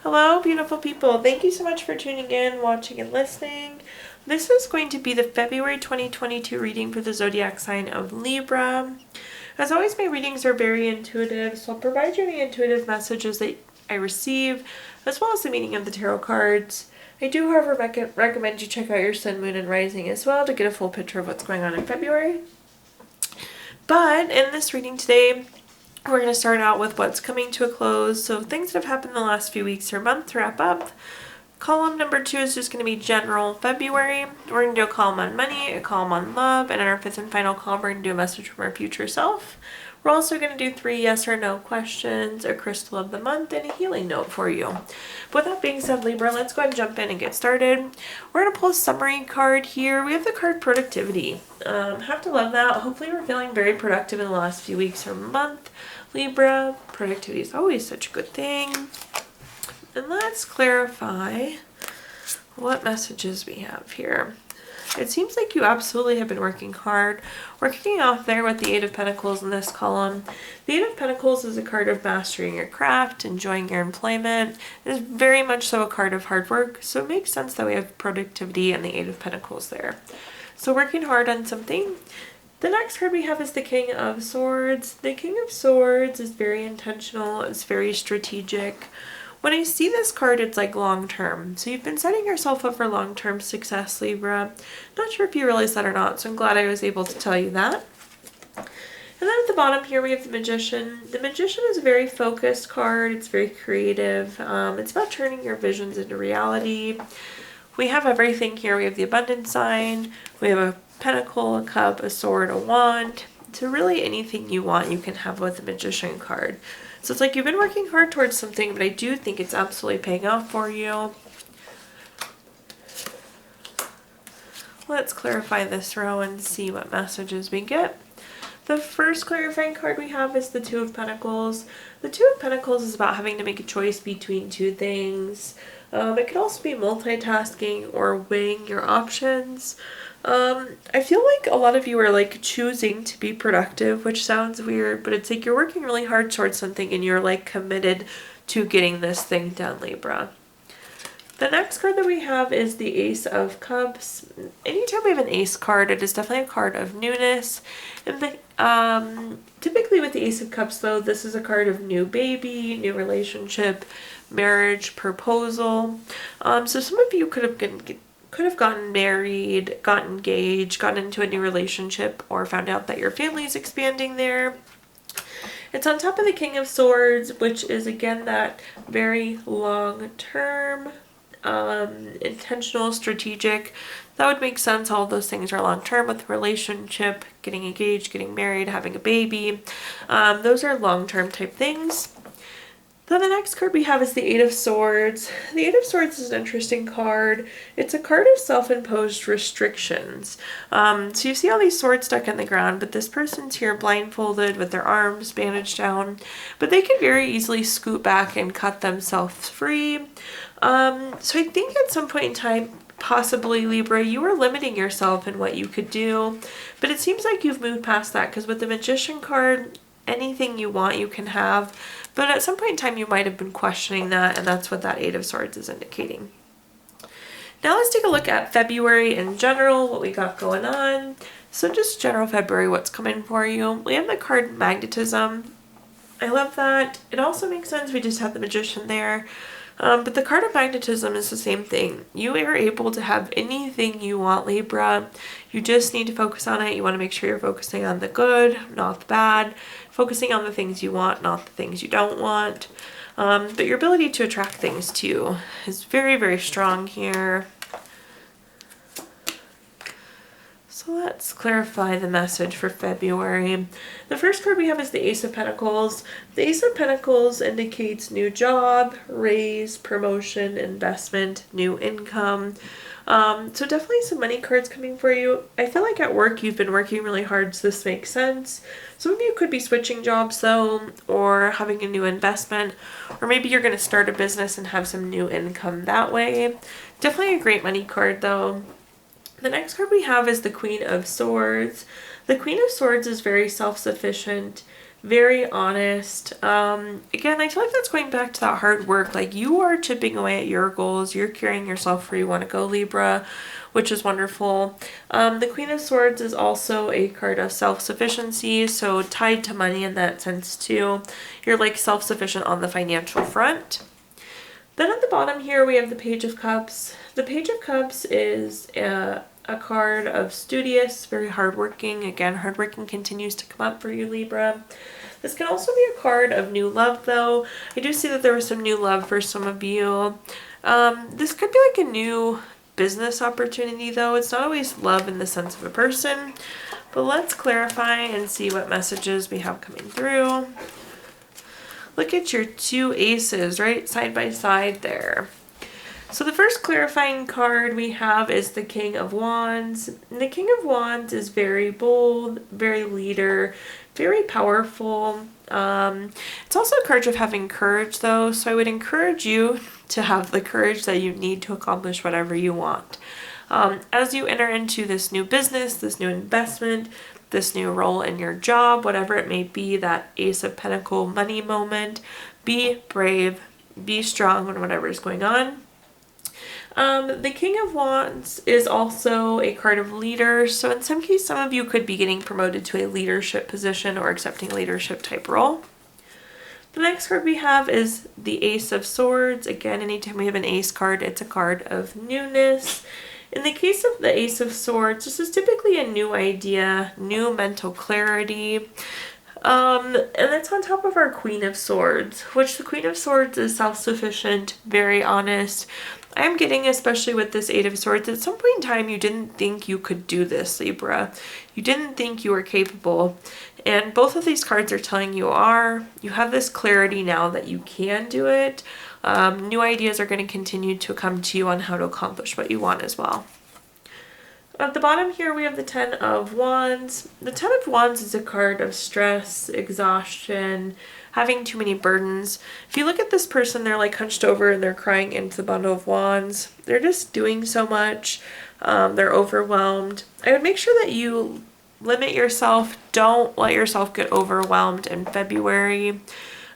Hello, beautiful people. Thank you so much for tuning in, watching, and listening. This is going to be the February 2022 reading for the zodiac sign of Libra. As always, my readings are very intuitive, so I'll provide you any intuitive messages that I receive, as well as the meaning of the tarot cards. I do, however, recommend you check out your sun, moon, and rising as well to get a full picture of what's going on in February. But in this reading today, we're going to start out with what's coming to a close. So things that have happened in the last few weeks or month to wrap up. Column number 2 is just going to be general February. We're going to do a column on money, a column on love, and in our 5th and final column, we're going to do a message from our future self. We're also going to do 3 yes or no questions, a crystal of the month, and a healing note for you. But with that being said, Libra, let's go ahead and jump in and get started. We're going to pull a summary card here. We have the card productivity. Have to love that. Hopefully we're feeling very productive in the last few weeks or month. Libra, productivity is always such a good thing. And let's clarify what messages we have here. It seems like you absolutely have been working hard. We're kicking off there with the 8 of Pentacles in this column. The 8 of Pentacles is a card of mastering your craft, enjoying your employment. It is very much so a card of hard work, so it makes sense that we have productivity and the 8 of Pentacles there. So working hard on something. The next card we have is the King of Swords. The King of Swords is very intentional. It's very strategic. When I see this card, it's like long-term. So you've been setting yourself up for long-term success, Libra. Not sure if you realize that or not, so I'm glad I was able to tell you that. And then at the bottom here, we have the Magician. The Magician is a very focused card. It's very creative. It's about turning your visions into reality. We have everything here. We have the Abundance sign. We have a Pentacle, a Cup, a Sword, a Wand. So really anything you want, you can have with the Magician card. So it's like you've been working hard towards something, but I do think it's absolutely paying off for you. Let's clarify this row and see what messages we get. The first clarifying card we have is the 2 of Pentacles. The 2 of Pentacles is about having to make a choice between 2 things. It could also be multitasking or weighing your options. I feel like a lot of you are like choosing to be productive, which sounds weird, but it's like you're working really hard towards something and you're like committed to getting this thing done, Libra. The next card that we have is the Ace of Cups. Anytime we have an Ace card, it is definitely a card of newness. And typically with the Ace of Cups, though, this is a card of new baby, new relationship, marriage, proposal. So some of you could have gotten married, got engaged, gotten into a new relationship, or found out that your family is expanding there. It's on top of the King of Swords, which is again that very long-term, intentional, strategic. That would make sense. All of those things are long-term with relationship, getting engaged, getting married, having a baby. Those are long-term type things. Then the next card we have is the 8 of Swords. The 8 of Swords is an interesting card. It's a card of self-imposed restrictions. So you see all these swords stuck in the ground, but this person's here blindfolded with their arms bandaged down. But they could very easily scoot back and cut themselves free. So I think at some point in time, possibly, Libra, you were limiting yourself in what you could do. But it seems like you've moved past that, because with the Magician card, anything you want you can have. But at some point in time, you might have been questioning that, and that's what that 8 of Swords is indicating. Now let's take a look at February in general, what we got going on. So just general February, what's coming for you. We have the card Magnetism. I love that. It also makes sense. We just have the Magician there. But the card of Magnetism is the same thing. You are able to have anything you want, Libra. You just need to focus on it. You want to make sure you're focusing on the good, not the bad. Focusing on the things you want, not the things you don't want. But your ability to attract things too is very, very strong here. So let's clarify the message for February. The first card we have is the Ace of Pentacles. The Ace of Pentacles indicates new job, raise, promotion, investment, new income. So definitely some money cards coming for you. I feel like at work you've been working really hard, so this makes sense. Some of you could be switching jobs though, or having a new investment, or maybe you're going to start a business and have some new income that way. Definitely a great money card though. The next card we have is the Queen of Swords. The Queen of Swords is very self-sufficient, very honest. Again, I feel like that's going back to that hard work. Like, you are chipping away at your goals. You're carrying yourself where you want to go, Libra, which is wonderful. The Queen of Swords is also a card of self-sufficiency, so tied to money in that sense too. You're like self-sufficient on the financial front. Then at the bottom here we have the Page of Cups. The Page of Cups is a card of studious, very hardworking. Again, hardworking continues to come up for you, Libra. This can also be a card of new love, though. I do see that there was some new love for some of you. This could be like a new business opportunity, though. It's not always love in the sense of a person. But let's clarify and see what messages we have coming through. Look at your two aces right side by side there. So the first clarifying card we have is the King of Wands. And the King of Wands is very bold, very leader, very powerful. It's also a card of having courage, though, so I would encourage you to have the courage that you need to accomplish whatever you want. As you enter into this new business, this new investment, this new role in your job, whatever it may be, that Ace of Pentacle money moment, be brave, be strong on whatever is going on. The King of Wands is also a card of leader, so in some cases, some of you could be getting promoted to a leadership position or accepting a leadership type role. The next card we have is the Ace of Swords. Again, anytime we have an ace card, it's a card of newness. In the case of the Ace of Swords, this is typically a new idea, new mental clarity. And that's on top of our Queen of Swords, which the Queen of Swords is self-sufficient, very honest. I'm getting, especially with this Eight of Swords, at some point in time you didn't think you could do this, Libra. You didn't think you were capable. And both of these cards are telling you you have this clarity now that you can do it. New ideas are going to continue to come to you on how to accomplish what you want as well. At the bottom here we have the Ten of Wands. The Ten of Wands is a card of stress, exhaustion, having too many burdens. If you look at this person, they're like hunched over and they're crying into the bundle of wands. They're just doing so much. They're overwhelmed. I would make sure that you limit yourself. Don't let yourself get overwhelmed in February.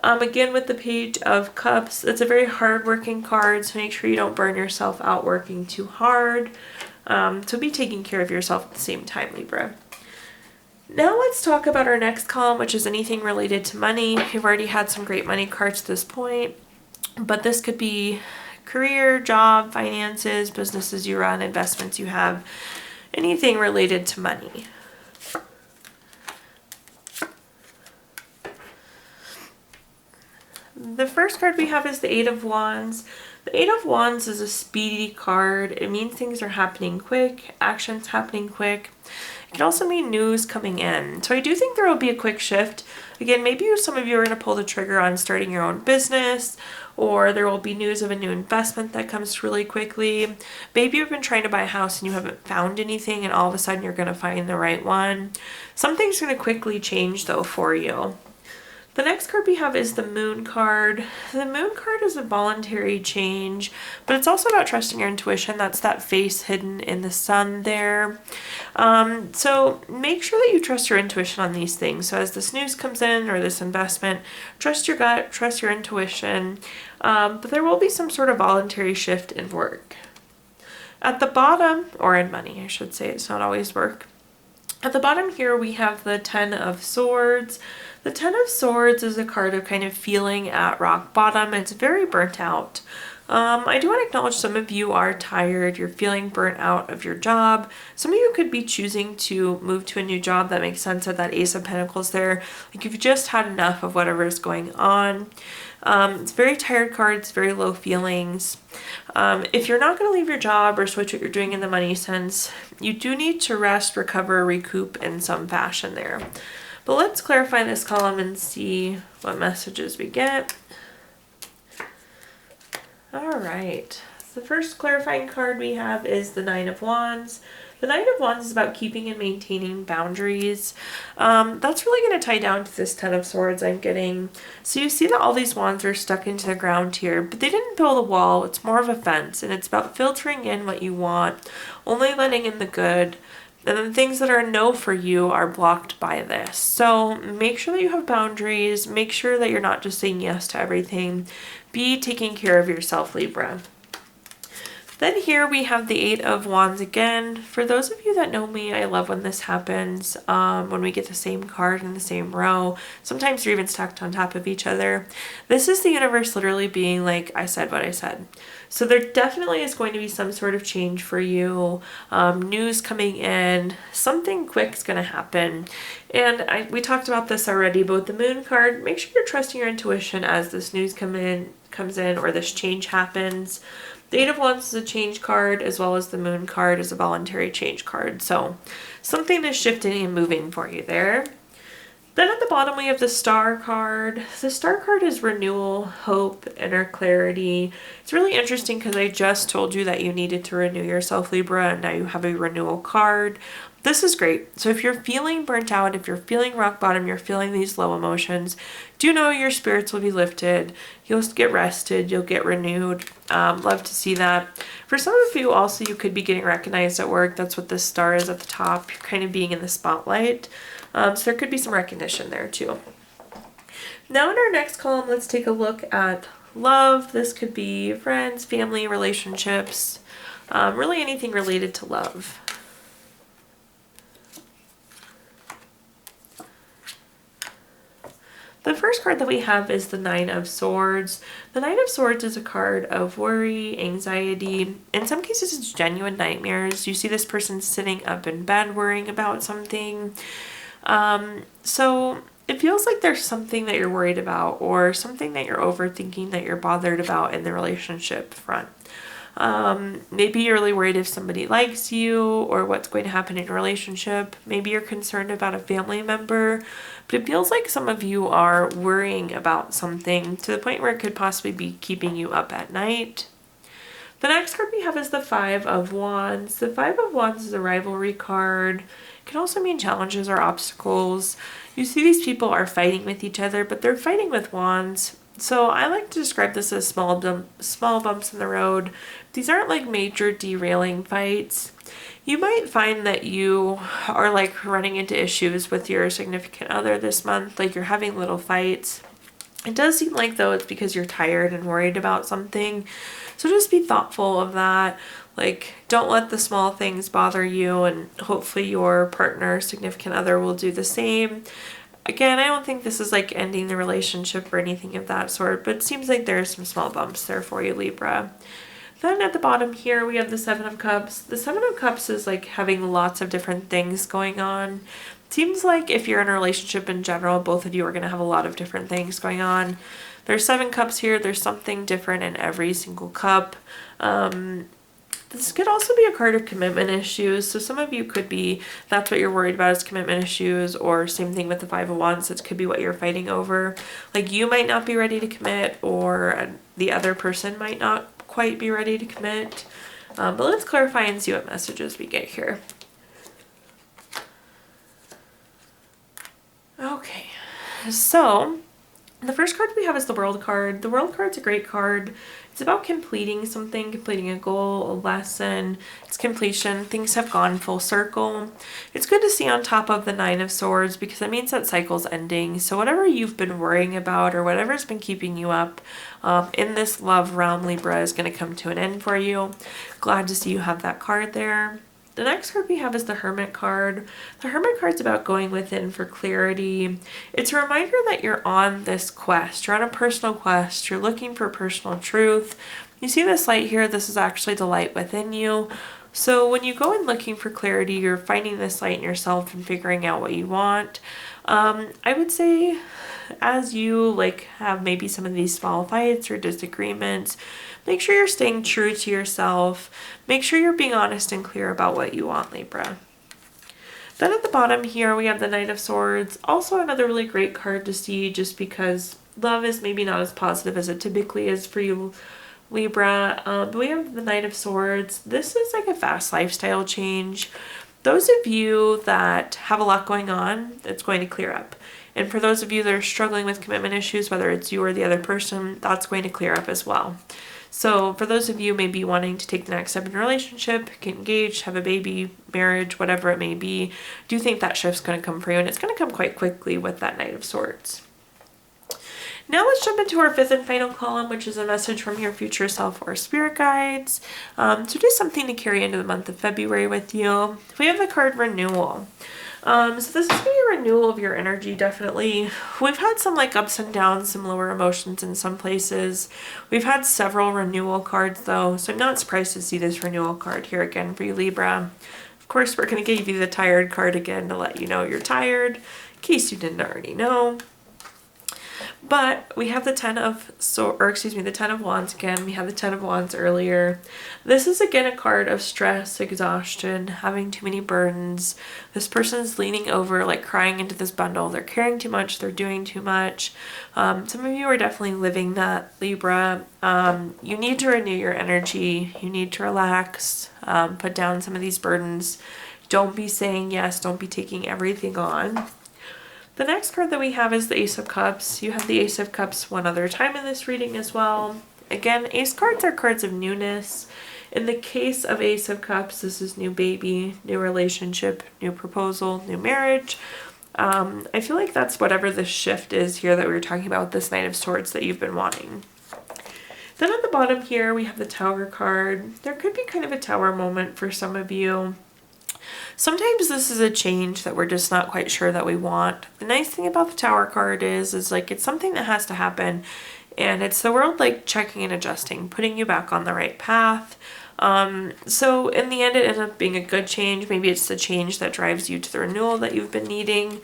Again, with the Page of Cups, it's a very hard-working card, so make sure you don't burn yourself out working too hard. So be taking care of yourself at the same time, Libra. Now let's talk about our next column, which is anything related to money. We've already had some great money cards at this point, but this could be career, job, finances, businesses you run, investments you have, anything related to money. The first card we have is the Eight of Wands. The Eight of Wands is a speedy card. It means things are happening quick, actions happening quick. It can also mean news coming in. So I do think there will be a quick shift. Again, maybe some of you are going to pull the trigger on starting your own business, or there will be news of a new investment that comes really quickly. Maybe you've been trying to buy a house and you haven't found anything, and all of a sudden you're going to find the right one. Something's going to quickly change, though, for you. The next card we have is the Moon card. The Moon card is a voluntary change, but it's also about trusting your intuition. That's that face hidden in the sun there. So make sure that you trust your intuition on these things. So as this news comes in or this investment, trust your gut, trust your intuition. But there will be some sort of voluntary shift in work. At the bottom, or in money, I should say, it's not always work. At the bottom here, we have the Ten of Swords. The Ten of Swords is a card of kind of feeling at rock bottom. It's very burnt out. I do want to acknowledge some of you are tired. You're feeling burnt out of your job. Some of you could be choosing to move to a new job. That makes sense of that Ace of Pentacles there. Like you've just had enough of whatever is going on. It's very tired card. It's very low feelings. If you're not going to leave your job or switch what you're doing in the money sense, you do need to rest, recover, recoup in some fashion there. But let's clarify this column and see what messages we get. All right. The first clarifying card we have is the Nine of Wands. The Nine of Wands is about keeping and maintaining boundaries. That's really going to tie down to this Ten of Swords I'm getting. So you see that all these wands are stuck into the ground here, but they didn't build a wall. It's more of a fence, and it's about filtering in what you want, only letting in the good, And then things that are no for you are blocked by this. So make sure that you have boundaries. Make sure that you're not just saying yes to everything. Be taking care of yourself, Libra. Then here we have the Eight of Wands again. For those of you that know me, I love when this happens, when we get the same card in the same row. Sometimes they're even stacked on top of each other. This is the universe literally being like, I said what I said. So there definitely is going to be some sort of change for you, news coming in, something quick is going to happen. And we talked about this already, but with the Moon card, make sure you're trusting your intuition as this news comes in or this change happens. The Eight of Wands is a change card, as well as the Moon card is a voluntary change card. So something is shifting and moving for you there. Then at the bottom we have the Star card. The Star card is renewal, hope, inner clarity. It's really interesting because I just told you that you needed to renew yourself, Libra, and now you have a renewal card. This is great. So if you're feeling burnt out, if you're feeling rock bottom, you're feeling these low emotions, do know your spirits will be lifted. You'll get rested. You'll get renewed. Love to see that. For some of you also, you could be getting recognized at work. That's what this star is at the top. You're kind of being in the spotlight. So there could be some recognition there too. Now in our next column, let's take a look at love. This could be friends, family, relationships, really anything related to love. The first card that we have is the Nine of Swords. The Nine of Swords is a card of worry, anxiety. In some cases, it's genuine nightmares. You see this person sitting up in bed worrying about something. So it feels like there's something that you're worried about or something that you're overthinking that you're bothered about in the relationship front. Maybe you're really worried if somebody likes you or what's going to happen in your relationship. Maybe you're concerned about a family member, but it feels like some of you are worrying about something to the point where it could possibly be keeping you up at night. The next card we have is the Five of Wands. The Five of Wands is a rivalry card. It can also mean challenges or obstacles. You see these people are fighting with each other, but they're fighting with wands. So I like to describe this as small bumps in the road. These aren't like major derailing fights. You might find that you are like running into issues with your significant other this month, like you're having little fights. It does seem like though it's because you're tired and worried about something. So just be thoughtful of that. Like don't let the small things bother you, and hopefully your partner, significant other will do the same. Again, I don't think this is like ending the relationship or anything of that sort, but it seems like there's some small bumps there for you, Libra. Then at the bottom here, we have the Seven of Cups. The Seven of Cups is like having lots of different things going on. It seems like if you're in a relationship in general, both of you are going to have a lot of different things going on. There's 7 cups here. There's something different in every single cup. This could also be a card of commitment issues. So some of you could be, that's what you're worried about is commitment issues, or same thing with the Five of Wands. It could be what you're fighting over. Like you might not be ready to commit, or the other person might not quite be ready to commit. But let's clarify and see what messages we get here. Okay, so the first card we have is the World card. The World card's a great card. It's about completing something, completing a goal, a lesson. It's completion. Things have gone full circle. It's good to see on top of the Nine of Swords because it means that cycle's ending. So whatever you've been worrying about or whatever's been keeping you up in this love realm, Libra, is going to come to an end for you. Glad to see you have that card there. The next card we have is the Hermit card. The Hermit card's about going within for clarity. It's a reminder that you're on this quest. You're on a personal quest. You're looking for personal truth. You see this light here? This is actually the light within you. So when you go in looking for clarity, you're finding this light in yourself and figuring out what you want. I would say as you have maybe some of these small fights or disagreements, make sure you're staying true to yourself. Make sure you're being honest and clear about what you want, Libra. Then at the bottom here, we have the Knight of Swords. Also another really great card to see just because love is maybe not as positive as it typically is for you, Libra. But we have the Knight of Swords. This is like a fast lifestyle change. Those of you that have a lot going on, it's going to clear up. And for those of you that are struggling with commitment issues, whether it's you or the other person, that's going to clear up as well. So for those of you maybe wanting to take the next step in your relationship, get engaged, have a baby, marriage, whatever it may be, do think that shift's going to come for you, and it's going to come quite quickly with that Knight of Swords. Now let's jump into our fifth and final column, which is a message from your future self or spirit guides. So do something to carry into the month of February with you. We have the card Renewal. So this is going to be a renewal of your energy, definitely. We've had some like ups and downs, some lower emotions in some places. We've had several renewal cards though, so I'm not surprised to see this renewal card here again for you, Libra. Of course, we're going to give you the tired card again to let you know you're tired, in case you didn't already know. But we have the the Ten of Wands again. We have the Ten of Wands earlier. This is again a card of stress, exhaustion, having too many burdens. This person's leaning over, like crying into this bundle. They're carrying too much. They're doing too much. Some of you are definitely living that, Libra. You need to renew your energy. You need to relax, put down some of these burdens. Don't be saying yes. Don't be taking everything on. The next card that we have is the Ace of Cups. You have the Ace of Cups one other time in this reading as well. Again, Ace cards are cards of newness. In the case of Ace of Cups, this is new baby, new relationship, new proposal, new marriage. I feel like that's whatever the shift is here that we were talking about with this Knight of Swords that you've been wanting. Then at the bottom here, we have the Tower card. There could be kind of a Tower moment for some of you. Sometimes this is a change that we're just not quite sure that we want. The nice thing about the Tower card is like it's something that has to happen, and it's the world like checking and adjusting, putting you back on the right path. So in the end, it ends up being a good change. Maybe it's the change that drives you to the renewal that you've been needing.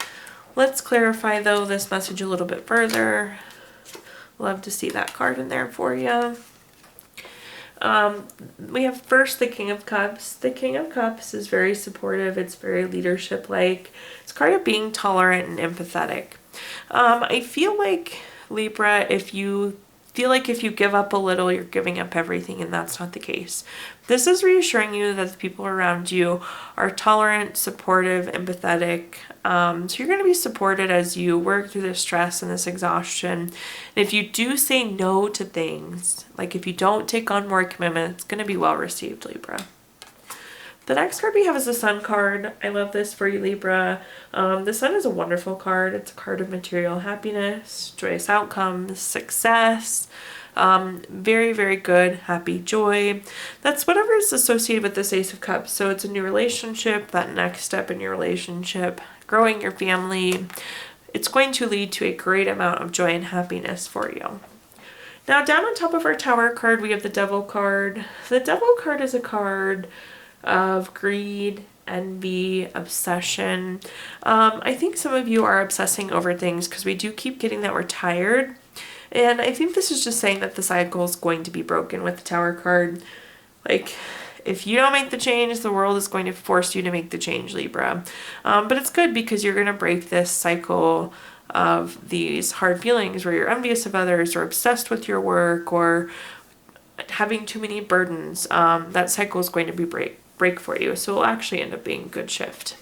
Let's clarify though this message a little bit further. Love to see that card in there for you. We have first the King of Cups. The King of Cups is very supportive. It's very leadership-like. It's a card of being tolerant and empathetic. I feel like, Libra, if you give up a little, you're giving up everything, and that's not the case. This is reassuring you that the people around you are tolerant, supportive, empathetic. So you're going to be supported as you work through this stress and this exhaustion. And if you do say no to things, like if you don't take on more commitment, it's going to be well received, Libra. The next card we have is the Sun card. I love this for you, Libra. The Sun is a wonderful card. It's a card of material happiness, joyous outcomes, success. Very, very good, happy, joy. That's whatever is associated with this Ace of Cups. So it's a new relationship, that next step in your relationship, growing your family. It's going to lead to a great amount of joy and happiness for you. Now down on top of our Tower card, we have the Devil card. The Devil card is a card of greed, envy, obsession. I think some of you are obsessing over things because we do keep getting that we're tired. And I think this is just saying that the cycle is going to be broken with the Tower card. Like, if you don't make the change, the world is going to force you to make the change, Libra. But it's good because you're going to break this cycle of these hard feelings where you're envious of others or obsessed with your work or having too many burdens. That cycle is going to be break for you. So it'll actually end up being a good shift.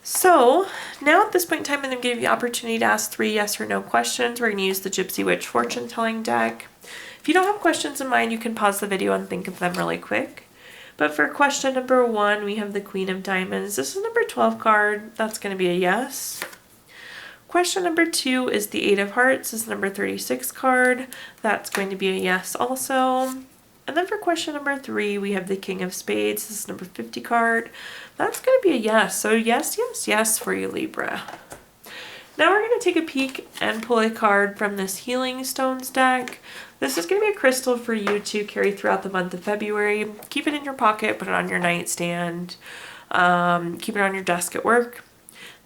So now at this point in time, I'm going to give you the opportunity to ask 3 yes or no questions. We're going to use the Gypsy Witch fortune telling deck. If you don't have questions in mind, you can pause the video and think of them really quick. But for question number 1, we have the Queen of Diamonds. This is number 12 card. That's going to be a yes. Question number 2 is the 8 of Hearts. This is number 36 card. That's going to be a yes also. And then for question number 3, we have the King of Spades. This is number 50 card. That's going to be a yes. So yes, yes, yes for you, Libra. Now we're going to take a peek and pull a card from this Healing Stones deck. This is going to be a crystal for you to carry throughout the month of February. Keep it in your pocket, put it on your nightstand, keep it on your desk at work.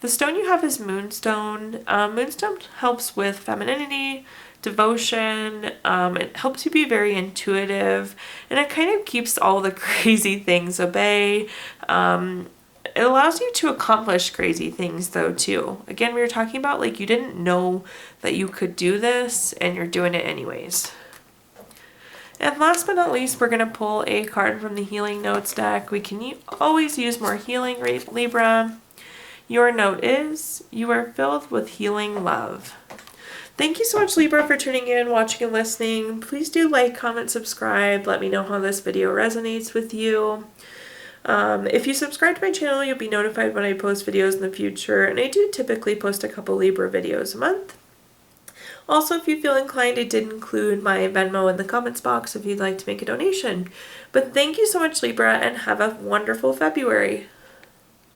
The stone you have is Moonstone. Moonstone helps with femininity, devotion. It helps you be very intuitive, and it kind of keeps all the crazy things at bay. It allows you to accomplish crazy things though too. Again, we were talking about like you didn't know that you could do this and you're doing it anyways. And last but not least, we're going to pull a card from the Healing Notes deck. We can always use more healing, Libra. Your note is, you are filled with healing love. Thank you so much, Libra, for tuning in, watching, and listening. Please do like, comment, subscribe. Let me know how this video resonates with you. If you subscribe to my channel, you'll be notified when I post videos in the future, and I do typically post a couple Libra videos a month. Also, if you feel inclined, I did include my Venmo in the comments box if you'd like to make a donation. But thank you so much, Libra, and have a wonderful February.